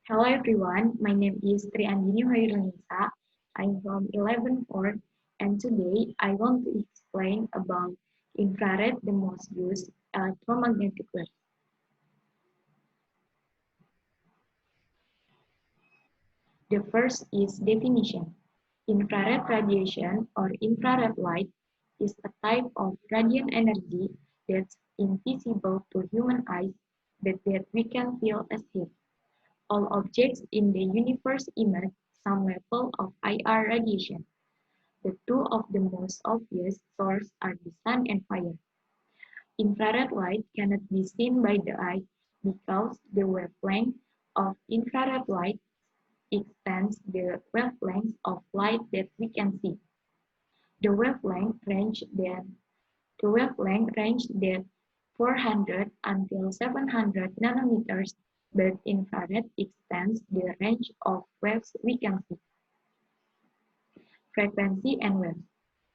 Hello everyone, my name is Triandini Choerunisa. I'm from 11th and today I want to explain about infrared, the most used electromagnetic waves. The first is definition. Infrared radiation or infrared light is a type of radiant energy that's invisible to human eyes but that we can feel as heat. All objects in the universe emit some level of IR radiation. The two of the most obvious sources are the sun and fire. Infrared light cannot be seen by the eye because the wavelength of infrared light extends the wavelength of light that we can see. The wavelength range that 400 until 700 nanometers, but infrared extends the range of waves we can see. Frequency and waves.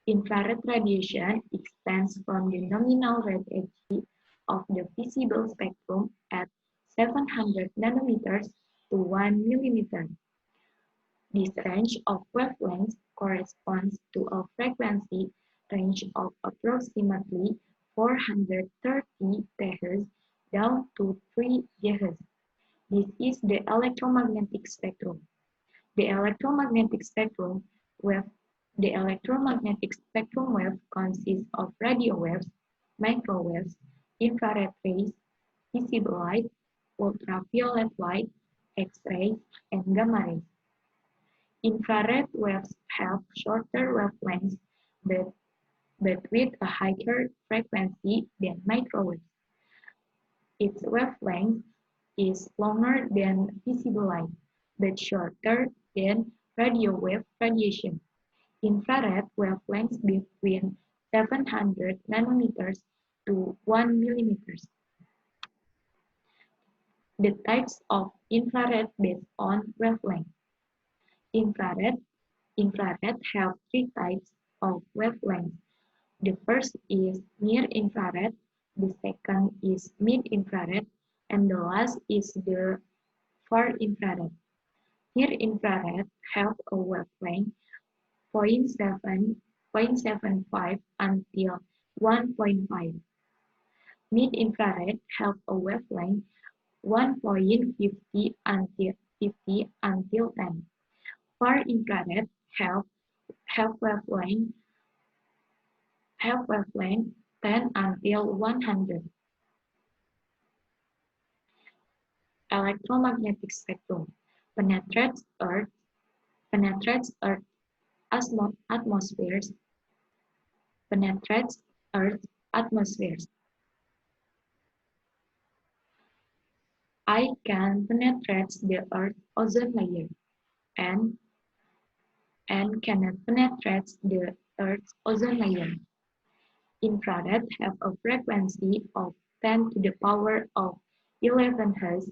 Infrared radiation extends from the nominal red edge of the visible spectrum at 700 nanometers to 1 millimeter. This range of wavelengths corresponds to a frequency range of approximately 430 Thz down to 3 GHz. This is the electromagnetic spectrum. The electromagnetic spectrum wave The electromagnetic spectrum wave consists of radio waves, microwaves, infrared rays, visible light, ultraviolet light, X-rays, and gamma rays. Infrared waves have shorter wavelengths but, with a higher frequency than microwaves. Its wavelength is longer than visible light, but shorter than radio wave radiation. Infrared wavelengths between 700 nanometers to 1 millimeters. The types of infrared based on wavelength. Infrared Infrared have three types of wavelengths. The first is near infrared, the second is mid-infrared, and the last is the far infrared. Near infrared have a wavelength 0.75 until 1.5. Mid-infrared have a wavelength 1.50 until 10. Far infrared have have wavelength have wavelength 10 until 100. Electromagnetic spectrum penetrates Earth atmospheres penetrates Earth's atmospheres. I can penetrate the Earth's ozone layer and cannot penetrate the Earth's ozone layer. Infrared have a frequency of 10 to the power of 11 Hz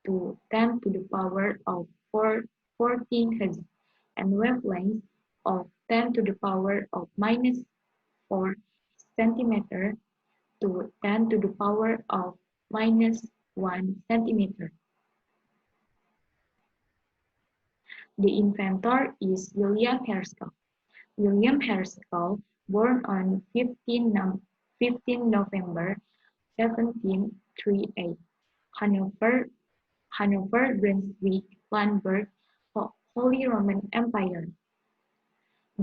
to 10 to the power of 14 Hz and wavelengths of 10 to the power of minus 4 centimeter to 10 to the power of minus 1 centimeter. The inventor is William Herschel. William Herschel, born on 15 November 1738, Hanover, Brunswick-Luneburg, Holy Roman Empire.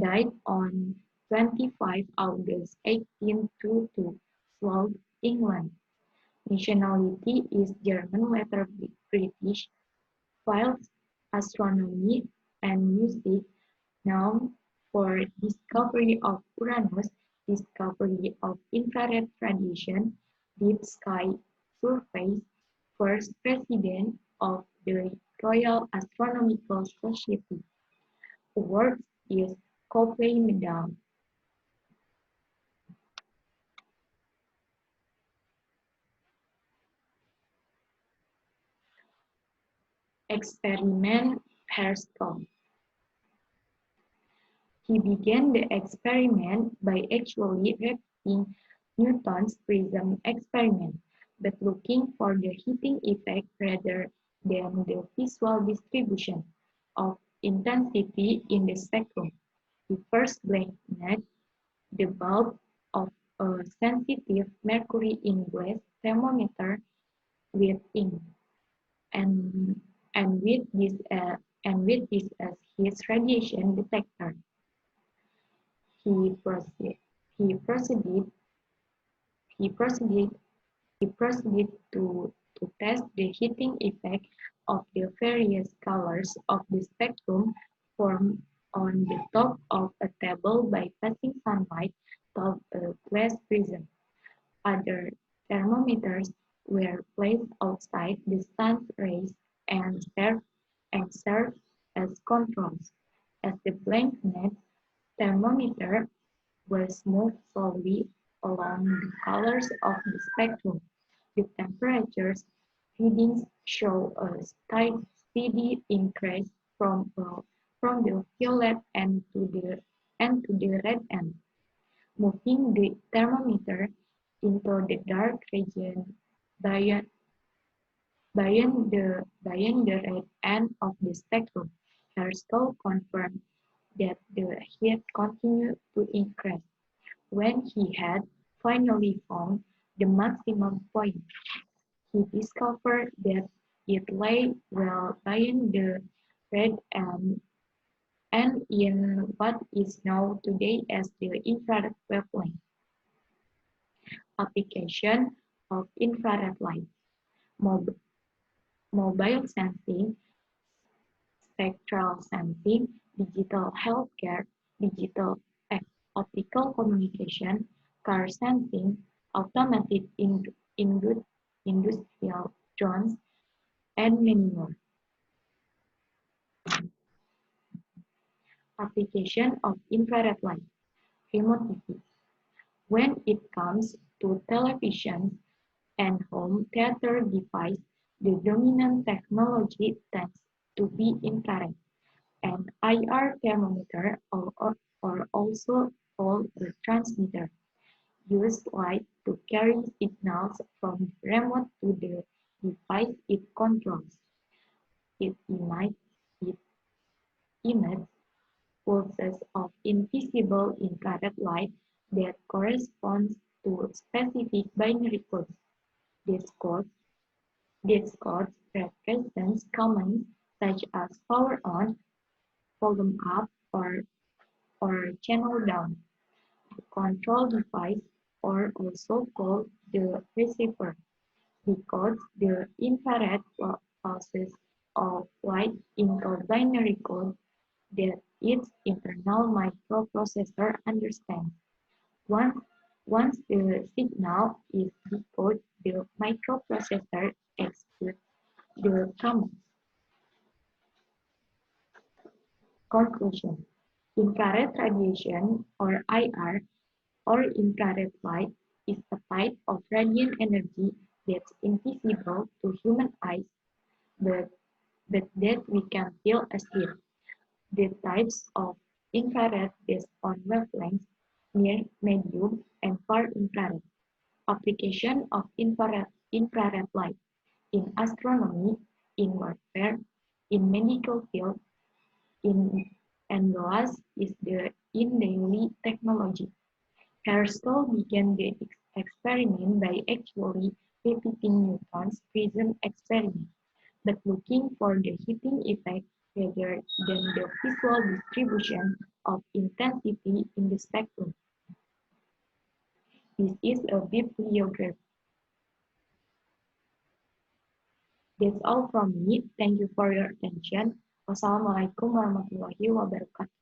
Died on 25 August 1822, Slough, England. Nationality is German, later British. Fields, astronomy and music, known for discovery of Uranus, discovery of infrared radiation, deep sky surveys, first president of the Royal Astronomical Society. Awards is Copley Medal. Experiment Herschel. He began the experiment by actually repeating Newton's prism experiment, but looking for the heating effect rather than the visual distribution of intensity in the spectrum. We first blinded the bulb of a sensitive mercury in glass thermometer with ink, and and with this uh, with this as his radiation detector. He proceeded. He proceeded. He proceeded. He proceeded to test the heating effect of the various colors of the spectrum formed on the top of a table by passing sunlight through a glass prism. Other thermometers were placed outside the sun's rays and served as controls. As the blank-net thermometer was moved slowly along the colors of the spectrum, the temperatures readings show a steady increase from the violet end to the red end, moving the thermometer into the dark region beyond, beyond the red end of the spectrum. Herschel confirmed that the heat continued to increase. When he had finally found the maximum point, he discovered that it lay well beyond the red and in what is known today as the infrared wavelength. Application of infrared light, mob- mobile sensing, spectral sensing, digital healthcare, digital optical communication, car sensing, automated industrial drones, and many more. Application of infrared light, remote TV. When it comes to television and home theater device, the dominant technology tends to be infrared. An IR thermometer, or also called a transmitter, uses light to carry signals from the remote to the device it controls. It emits, it emits pulses of invisible infrared light that corresponds to specific binary codes. These codes, these codes represent commands such as power on, volume up, or channel down. The control device, or also called the receiver, decodes the infrared pulses of light into binary code that its internal microprocessor understands. Once, once the signal is decoded, the microprocessor executes the commands. Conclusion: infrared radiation, or IR, or infrared light, is a type of radiant energy that's invisible to human eyes, but, that we can feel as heat. The types of infrared based on wavelengths: near, medium, and far infrared. Application of infrared light in astronomy, in warfare, in medical field, in and the last is in daily technology. Herschel began the experiment by actually repeating Newton's prism experiment, but looking for the heating effect rather than the visual distribution of intensity in the spectrum. This is a bibliography. That's all from me. Thank you for your attention. Wassalamualaikum warahmatullahi wabarakatuh.